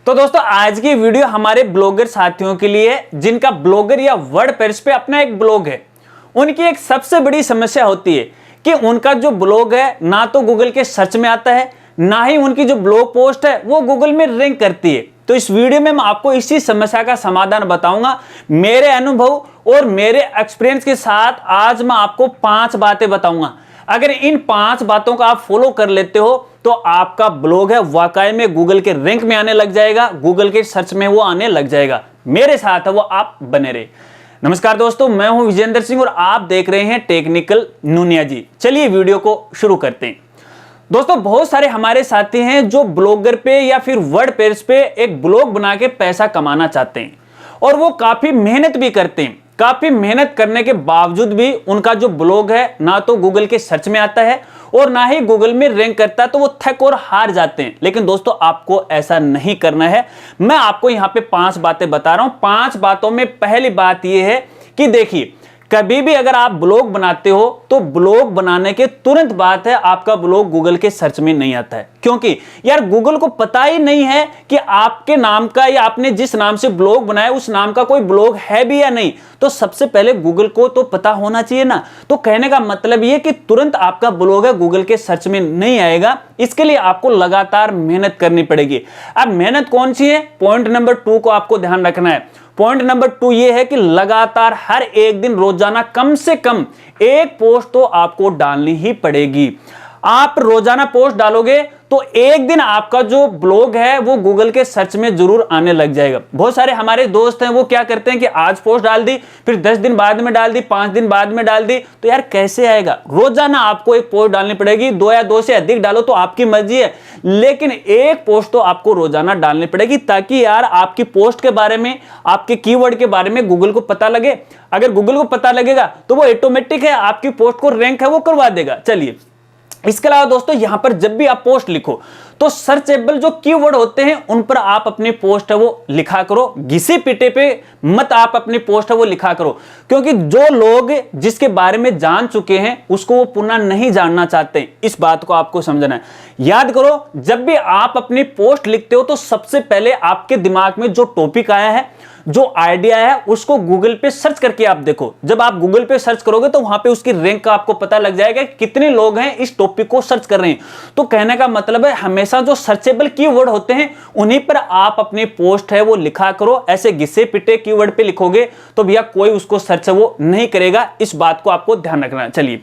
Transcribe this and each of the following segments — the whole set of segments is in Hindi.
तो दोस्तों आज की वीडियो हमारे ब्लॉगर साथियों के लिए है जिनका ब्लॉगर या वर्डप्रेस पे अपना एक ब्लॉग है। उनकी एक सबसे बड़ी समस्या होती है कि उनका जो ब्लॉग है ना तो गूगल के सर्च में आता है, ना ही उनकी जो ब्लॉग पोस्ट है वो गूगल में रैंक करती है। तो इस वीडियो में मैं आपको इसी समस्या का समाधान बताऊंगा। मेरे अनुभव और मेरे एक्सपीरियंस के साथ आज मैं आपको 5 बातें बताऊंगा। अगर इन 5 बातों का आप फॉलो कर लेते हो तो आपका ब्लॉग है वाकई में गूगल के रैंक में आने लग जाएगा, गूगल के सर्च में वो आने लग जाएगा। मेरे साथ है वो आप बने रहे। नमस्कार दोस्तों, मैं हूं विजेंद्र सिंह और आप देख रहे हैं टेक्निकल नुनिया जी। चलिए वीडियो को शुरू करते हैं। दोस्तों बहुत सारे हमारे साथी हैं जो ब्लॉगर पे या फिर वर्डप्रेस पे एक ब्लॉग बना के पैसा कमाना चाहते हैं और वो काफी मेहनत भी करते हैं। काफी मेहनत करने के बावजूद भी उनका जो ब्लॉग है ना तो गूगल के सर्च में आता है और ना ही गूगल में रैंक करता है, तो वो थक और हार जाते हैं। लेकिन दोस्तों आपको ऐसा नहीं करना है। मैं आपको यहां पे 5 बातें बता रहा हूं। 5 बातों में पहली बात यह है कि देखिए, कभी भी अगर आप ब्लॉग बनाते हो तो ब्लॉग बनाने के तुरंत बाद है आपका ब्लॉग गूगल के सर्च में नहीं आता है, क्योंकि यार गूगल को पता ही नहीं है कि आपके नाम का या आपने जिस नाम से ब्लॉग बनाया उस नाम का कोई ब्लॉग है भी या नहीं। तो सबसे पहले गूगल को तो पता होना चाहिए ना। तो कहने का मतलब यह कि तुरंत आपका ब्लॉग है गूगल के सर्च में नहीं आएगा। इसके लिए आपको लगातार मेहनत करनी पड़ेगी। अब मेहनत कौन सी है? पॉइंट नंबर 2 को आपको ध्यान रखना है। पॉइंट नंबर 2 ये है कि लगातार हर एक दिन रोजाना कम से कम एक पोस्ट तो आपको डालनी ही पड़ेगी। आप रोजाना पोस्ट डालोगे तो एक दिन आपका जो ब्लॉग है वो गूगल के सर्च में जरूर आने लग जाएगा। बहुत सारे हमारे दोस्त हैं वो क्या करते हैं कि आज पोस्ट डाल दी, फिर 10 दिन बाद में डाल दी, 5 दिन बाद में डाल दी। तो यार कैसे आएगा? रोजाना आपको एक पोस्ट डालनी पड़ेगी। 2 या 2 से अधिक डालो तो आपकी मर्जी है, लेकिन एक पोस्ट तो आपको रोजाना डालनी पड़ेगी ताकि यार आपकी पोस्ट के बारे में, आपके कीवर्ड के बारे में गूगल को पता लगे। अगर गूगल को पता लगेगा तो वो ऑटोमेटिक है आपकी पोस्ट को रैंक है वो करवा देगा। चलिए, इसके अलावा दोस्तों यहां पर जब भी आप पोस्ट लिखो तो सर्चेबल जो कीवर्ड होते हैं उन पर आप अपनी पोस्ट है वो लिखा करो। घिसे पिटे पे मत आप अपनी पोस्ट है वो लिखा करो, क्योंकि जो लोग जिसके बारे में जान चुके हैं उसको वो पुनः नहीं जानना चाहते। इस बात को आपको समझना है। याद करो, जब भी आप अपनी पोस्ट लिखते हो तो सबसे पहले आपके दिमाग में जो टॉपिक आया है, जो आइडिया है, उसको गूगल पे सर्च करके आप देखो। जब आप गूगल पे सर्च करोगे तो वहां पे उसकी रैंक का आपको पता लग जाएगा कि कितने लोग हैं इस टॉपिक को सर्च कर रहे हैं। तो कहने का मतलब है हमेशा जो सर्चेबल कीवर्ड होते हैं उन्हीं पर आप अपनी पोस्ट है वो लिखा करो। ऐसे घिसे पिटे कीवर्ड पे लिखोगे तो भैया कोई उसको सर्च है वो नहीं करेगा। इस बात को आपको ध्यान रखना है। चलिए,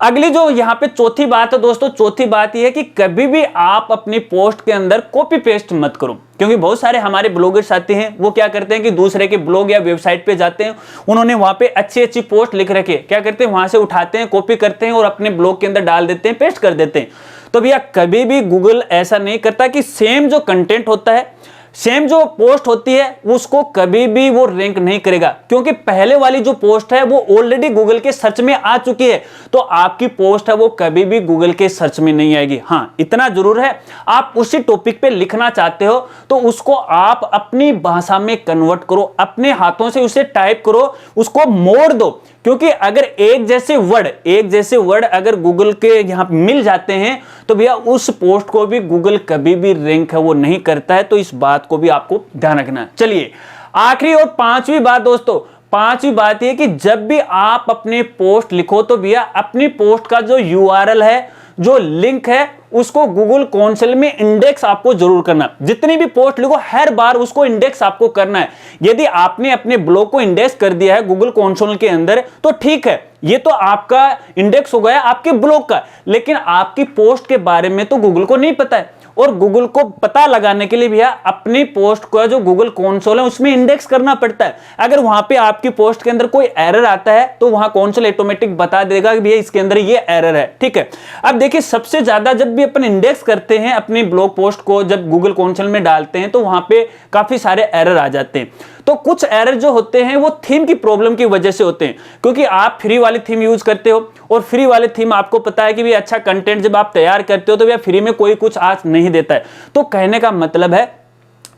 अगली जो यहां पे चौथी बात है दोस्तों, चौथी बात यह है कि कभी भी आप अपनी पोस्ट के अंदर कॉपी पेस्ट मत करो। क्योंकि बहुत सारे हमारे ब्लॉगर साथी हैं वो क्या करते हैं कि दूसरे के ब्लॉग या वेबसाइट पे जाते हैं, उन्होंने वहां पे अच्छी अच्छी पोस्ट लिख रखी है, क्या करते हैं वहां से उठाते हैं, कॉपी करते हैं और अपने ब्लॉग के अंदर डाल देते हैं, पेस्ट कर देते हैं। तो भैया कभी भी गूगल ऐसा नहीं करता कि सेम जो कंटेंट होता है, सेम जो पोस्ट होती है उसको कभी भी वो रैंक नहीं करेगा, क्योंकि पहले वाली जो पोस्ट है वो ऑलरेडी गूगल के सर्च में आ चुकी है। तो आपकी पोस्ट है वो कभी भी गूगल के सर्च में नहीं आएगी। हां, इतना जरूर है, आप उसी टॉपिक पे लिखना चाहते हो तो उसको आप अपनी भाषा में कन्वर्ट करो, अपने हाथों से उसे टाइप करो, उसको मोड़ दो। क्योंकि अगर एक जैसे वर्ड अगर गूगल के यहां मिल जाते हैं तो भैया उस पोस्ट को भी गूगल कभी भी रैंक है वो नहीं करता है। तो इस बात को भी आपको ध्यान रखना है। चलिए, आखिरी और 5वीं बात दोस्तों, 5वीं बात यह कि जब भी आप अपनी पोस्ट लिखो तो भैया अपनी पोस्ट का जो URL है, जो लिंक है, उसको गूगल कंसोल में इंडेक्स आपको जरूर करना। जितनी भी पोस्ट लिखो हर बार उसको इंडेक्स आपको करना है। यदि आपने अपने ब्लॉग को इंडेक्स कर दिया है गूगल कंसोल के अंदर तो ठीक है, ये तो आपका इंडेक्स हो गया आपके ब्लॉग का, लेकिन आपकी पोस्ट के बारे में तो गूगल को नहीं पता है। और गूगल को पता लगाने के लिए भैया अपनी पोस्ट को जो गूगल कंसोल है उसमें इंडेक्स करना पड़ता है। अगर वहां पे आपकी पोस्ट के अंदर कोई एरर आता है तो वहां कंसोल ऑटोमेटिक बता देगा कि भैया इसके अंदर ये एरर है। ठीक है, अब देखिए सबसे ज्यादा जब भी अपन इंडेक्स करते हैं अपनी ब्लॉग पोस्ट को, जब गूगल कंसोल में डालते हैं तो वहां पे काफी सारे एरर आ जाते हैं। तो कुछ एरर जो होते हैं वो थीम की प्रॉब्लम की वजह से होते हैं, क्योंकि आप फ्री वाली थीम यूज करते हो और फ्री वाले थीम आपको पता है कि भी अच्छा कंटेंट जब आप तैयार करते हो तो भैया फ्री में कोई कुछ आज नहीं देता है। तो कहने का मतलब है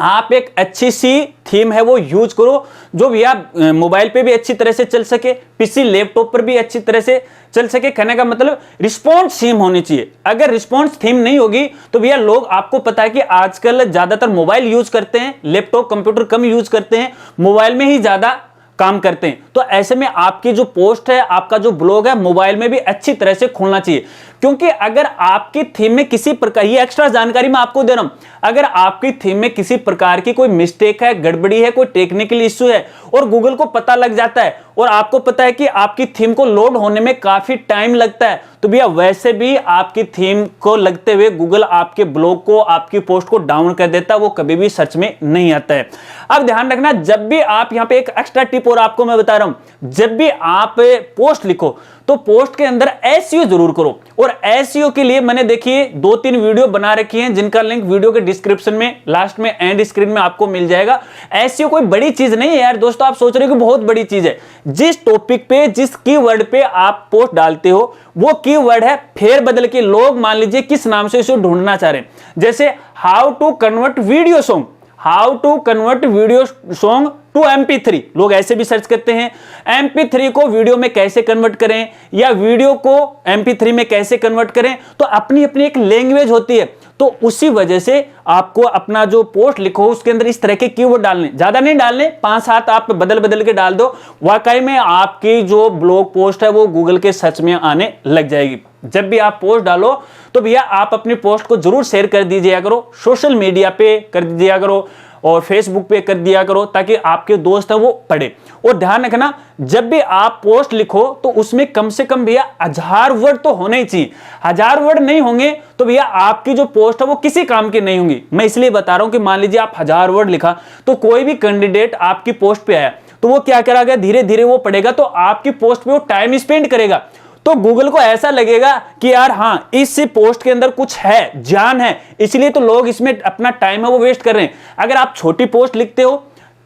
आप एक अच्छी सी थीम है वो यूज करो, जो भैया मोबाइल पे भी अच्छी तरह से चल सके, पीसी लैपटॉप पर भी अच्छी तरह से चल सके। कहने का मतलब रिस्पॉन्स थीम होनी चाहिए। अगर रिस्पॉन्स थीम नहीं होगी तो भैया लोग, आपको पता है कि आजकल ज्यादातर मोबाइल यूज करते हैं, लैपटॉप कंप्यूटर कम यूज करते हैं, मोबाइल में ही ज्यादा काम करते हैं। तो ऐसे में आपकी जो पोस्ट है, आपका जो ब्लॉग है, मोबाइल में भी अच्छी तरह से खुलना चाहिए। क्योंकि अगर आपकी थीम में किसी प्रकार, ये एक्स्ट्रा जानकारी मैं आपको दे रहा हूं, अगर आपकी थीम में किसी प्रकार की कोई मिस्टेक है, गड़बड़ी है, कोई टेक्निकल इश्यू है और गूगल को पता लग जाता है और आपको पता है कि आपकी थीम को लोड होने में काफी टाइम लगता है, तो भैया वैसे भी आपकी थीम को लगते हुए गूगल आपके ब्लॉग को, आपकी पोस्ट को डाउन कर देता है, वो कभी भी सर्च में नहीं आता है। अब ध्यान रखना, जब भी आप यहां पे एक एक्स्ट्रा टिप और आपको मैं बता रहा हूं, जब भी आप पोस्ट लिखो तो पोस्ट के अंदर एसईओ जरूर करो। और एसईओ के लिए मैंने देखिए 2-3 वीडियो बना रखी हैं, जिनका लिंक वीडियो के डिस्क्रिप्शन में, लास्ट में, एंड स्क्रीन में आपको मिल जाएगा। एसईओ कोई बड़ी चीज नहीं है यार दोस्तों, आप सोच रहे हो कि बहुत बड़ी चीज है। जिस टॉपिक पे, जिस कीवर्ड पे आप पोस्ट डालते हो, वो कीवर्ड है फेर बदल के लोग मान लीजिए किस नाम से इसे ढूंढना चाह रहे हैं। जैसे how to convert video song, how to convert video song to MP3, लोग ऐसे भी सर्च करते हैं। MP3 को वीडियो में कैसे कन्वर्ट करें, या वीडियो को MP3 में कैसे कन्वर्ट करें, तो अपनी अपनी एक लैंग्वेज होती है। तो उसी वजह से आपको अपना जो पोस्ट लिखो उसके अंदर इस तरह के कीवर्ड डालने, ज्यादा नहीं डालने, 5-7 आप बदल बदल के डाल दो, वाकई में आपकी जो ब्लॉग पोस्ट है वो गूगल के सर्च में आने लग जाएगी। जब भी आप पोस्ट डालो तो भैया आप अपनी पोस्ट को जरूर शेयर कर दीजिए करो, सोशल मीडिया पे कर दिया करो और फेसबुक पे कर दिया करो, ताकि आपके दोस्त हैं वो पढ़े। और ध्यान रखना, जब भी आप पोस्ट लिखो तो उसमें कम से कम भैया 1000 वर्ड तो होने ही चाहिए। 1000 वर्ड नहीं होंगे तो भैया आपकी जो पोस्ट है वो किसी काम की नहीं होंगी। मैं इसलिए बता रहा हूं कि मान लीजिए आप 1000 वर्ड लिखा, तो कोई भी कैंडिडेट आपकी पोस्ट पे आया तो वो क्या करेगा, धीरे धीरे वो पढ़ेगा, तो आपकी पोस्ट पे वो टाइम स्पेंड करेगा। तो गूगल को ऐसा लगेगा कि यार हाँ, इस पोस्ट के अंदर कुछ है, जान है, इसलिए तो लोग इसमें अपना टाइम है वो वेस्ट कर रहे हैं। अगर आप छोटी पोस्ट लिखते हो,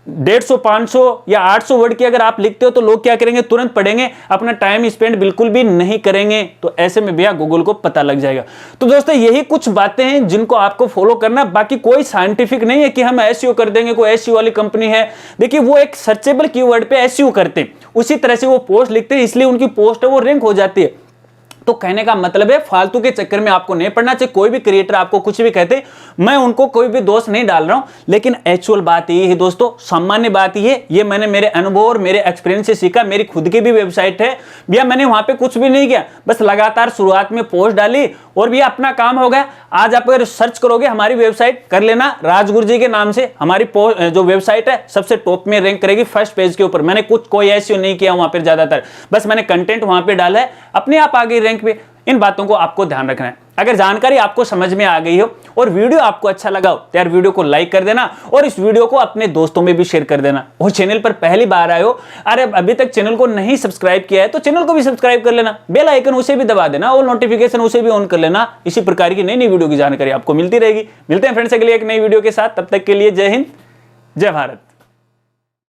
150, 500 या 800 वर्ड की अगर आप लिखते हो, तो लोग क्या करेंगे, तुरंत पढ़ेंगे, अपना टाइम स्पेंड बिल्कुल भी नहीं करेंगे। तो ऐसे में भैया गूगल को पता लग जाएगा। तो दोस्तों यही कुछ बातें हैं जिनको आपको फॉलो करना, बाकी कोई साइंटिफिक नहीं है कि हम एसईओ कर देंगे, कोई एसईओ वाली कंपनी है। देखिए वो एक सर्चेबल कीवर्ड पे एसईओ करते हैं, उसी तरह से वो पोस्ट लिखते हैं, इसलिए उनकी पोस्ट है वो रैंक हो जाती है। तो कहने का मतलब है फालतू के चक्कर में आपको नहीं पड़ना चाहिए। कोई भी क्रिएटर आपको कुछ भी कहते, मैं उनको कोई भी दोष नहीं डाल रहा हूं, लेकिन एक्चुअल बात ये है दोस्तों, सामान्य बात ये मैंने मेरे अनुभव और मेरे एक्सपीरियंस से सीखा। मेरी खुद की भी वेबसाइट है भैया, मैंने वहां पे कुछ भी नहीं किया, बस लगातार शुरुआत में पोस्ट डाली और भैया अपना काम हो गया। आज आप अगर सर्च करोगे हमारी वेबसाइट, कर लेना राजगुरु जी के नाम से, हमारी जो वेबसाइट है सबसे टॉप में रैंक करेगी, फर्स्ट पेज के ऊपर। मैंने कोई ऐसी नहीं किया वहां पर, ज्यादातर बस मैंने कंटेंट वहां पे डाला है, अपने आप आगे रैंक पे। इन बातों को आपको ध्यान रखना है। अगर जानकारी आपको समझ में आ गई हो और वीडियो आपको अच्छा लगा हो तो यार वीडियो को लाइक कर देना और इस वीडियो को अपने दोस्तों में भी शेयर कर देना। और चैनल पर पहली बार आए हो, अरे अभी तक चैनल को नहीं सब्सक्राइब किया है तो चैनल को भी सब्सक्राइब कर लेना, बेल आइकन उसे भी दबा देना और नोटिफिकेशन उसे भी ऑन कर लेना। इसी प्रकार की नई नई वीडियो की जानकारी आपको मिलती रहेगी। मिलते हैं फ्रेंड्स अगली एक नई वीडियो के साथ, तब तक के लिए जय हिंद, जय भारत।